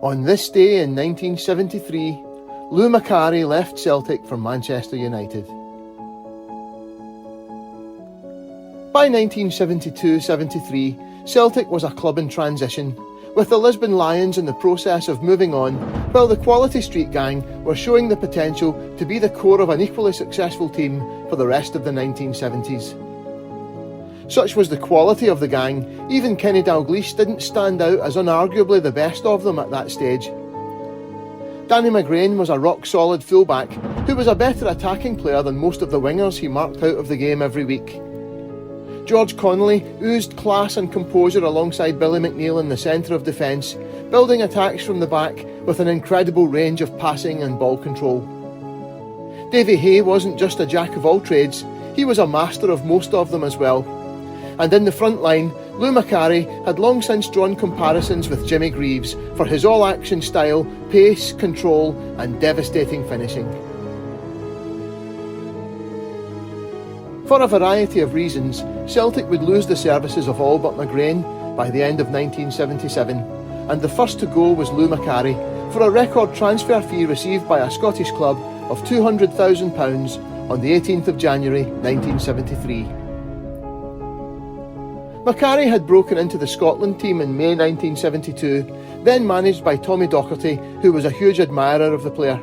On this day in 1973, Lou Macari left Celtic for Manchester United. By 1972-73, Celtic was a club in transition, with the Lisbon Lions in the process of moving on, while the Quality Street Gang were showing the potential to be the core of an equally successful team for the rest of the 1970s. Such was the quality of the gang, even Kenny Dalglish didn't stand out as unarguably the best of them at that stage. Danny McGrain was a rock-solid fullback who was a better attacking player than most of the wingers he marked out of the game every week. George Connolly oozed class and composure alongside Billy McNeill in the centre of defence, building attacks from the back with an incredible range of passing and ball control. Davy Hay wasn't just a jack of all trades, he was a master of most of them as well. And in the front line, Lou Macari had long since drawn comparisons with Jimmy Greaves for his all-action style, pace, control and devastating finishing. For a variety of reasons, Celtic would lose the services of all but McGrain by the end of 1977, and the first to go was Lou Macari for a record transfer fee received by a Scottish club of £200,000 on the 18th of January 1973. Macari had broken into the Scotland team in May 1972, then managed by Tommy Docherty, who was a huge admirer of the player.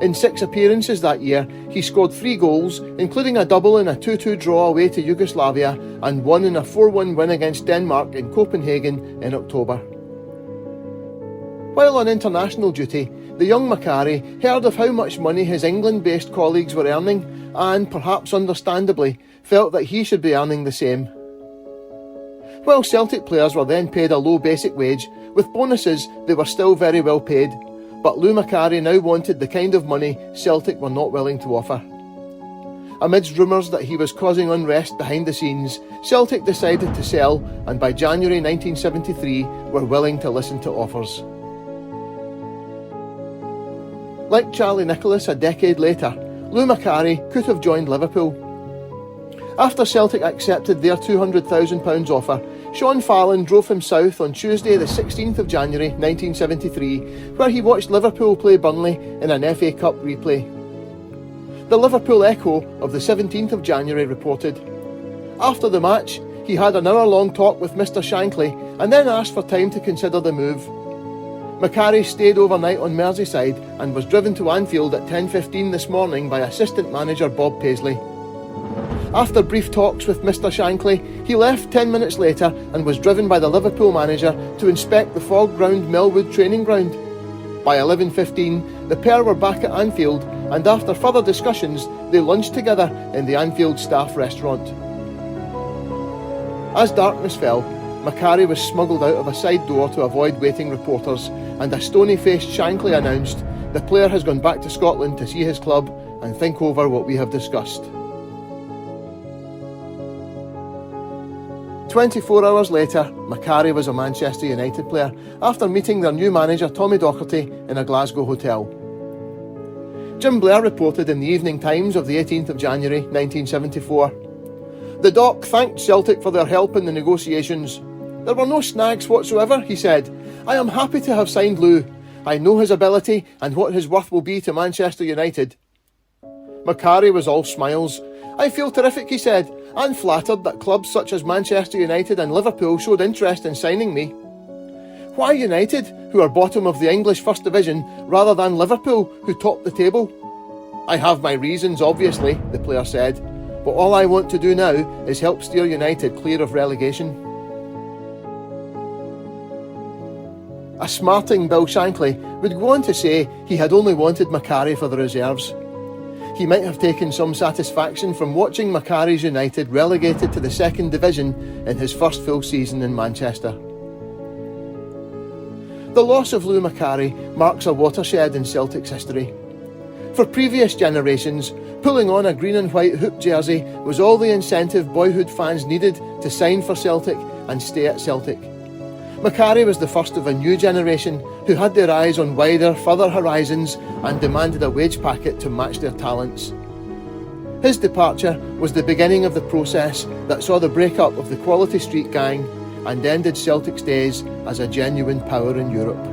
In 6 appearances that year, he scored 3 goals, including a double in a 2-2 draw away to Yugoslavia and 1 in a 4-1 win against Denmark in Copenhagen in October. While on international duty, the young Macari heard of how much money his England-based colleagues were earning and, perhaps understandably, felt that he should be earning the same. While Celtic players were then paid a low basic wage, with bonuses they were still very well paid, but Lou Macari now wanted the kind of money Celtic were not willing to offer. Amidst rumours that he was causing unrest behind the scenes, Celtic decided to sell, and by January 1973 were willing to listen to offers. Like Charlie Nicholas a decade later, Lou Macari could have joined Liverpool. After Celtic accepted their £200,000 offer, Sean Fallon drove him south on Tuesday the 16th of January 1973, where he watched Liverpool play Burnley in an FA Cup replay. The Liverpool Echo of the 17th of January reported, "After the match, he had an hour-long talk with Mr Shankly and then asked for time to consider the move. Macari stayed overnight on Merseyside and was driven to Anfield at 10:15 this morning by assistant manager Bob Paisley. After brief talks with Mr Shankly, he left 10 minutes later and was driven by the Liverpool manager to inspect the fog-ground Melwood training ground. By 11:15, the pair were back at Anfield, and after further discussions, they lunched together in the Anfield staff restaurant." As darkness fell, Macari was smuggled out of a side door to avoid waiting reporters, and a stony-faced Shankly announced, "The player has gone back to Scotland to see his club and think over what we have discussed." 24 hours later, Macari was a Manchester United player after meeting their new manager Tommy Docherty in a Glasgow hotel. Jim Blair reported in the Evening Times of the 18th of January 1974, "The Doc thanked Celtic for their help in the negotiations. There were no snags whatsoever, he said. I am happy to have signed Lou. I know his ability and what his worth will be to Manchester United." Macari was all smiles. "I feel terrific," he said, "and flattered that clubs such as Manchester United and Liverpool showed interest in signing me." "Why United, who are bottom of the English First Division, rather than Liverpool, who top the table?" "I have my reasons, obviously," the player said, "but all I want to do now is help steer United clear of relegation." A smarting Bill Shankly would go on to say he had only wanted Macari for the reserves. He might have taken some satisfaction from watching Macari's United relegated to the second division in his first full season in Manchester. The loss of Lou Macari marks a watershed in Celtic's history. For previous generations, pulling on a green and white hoop jersey was all the incentive boyhood fans needed to sign for Celtic and stay at Celtic. Macari was the first of a new generation who had their eyes on wider, further horizons and demanded a wage packet to match their talents. His departure was the beginning of the process that saw the breakup of the Quality Street Gang and ended Celtic's days as a genuine power in Europe.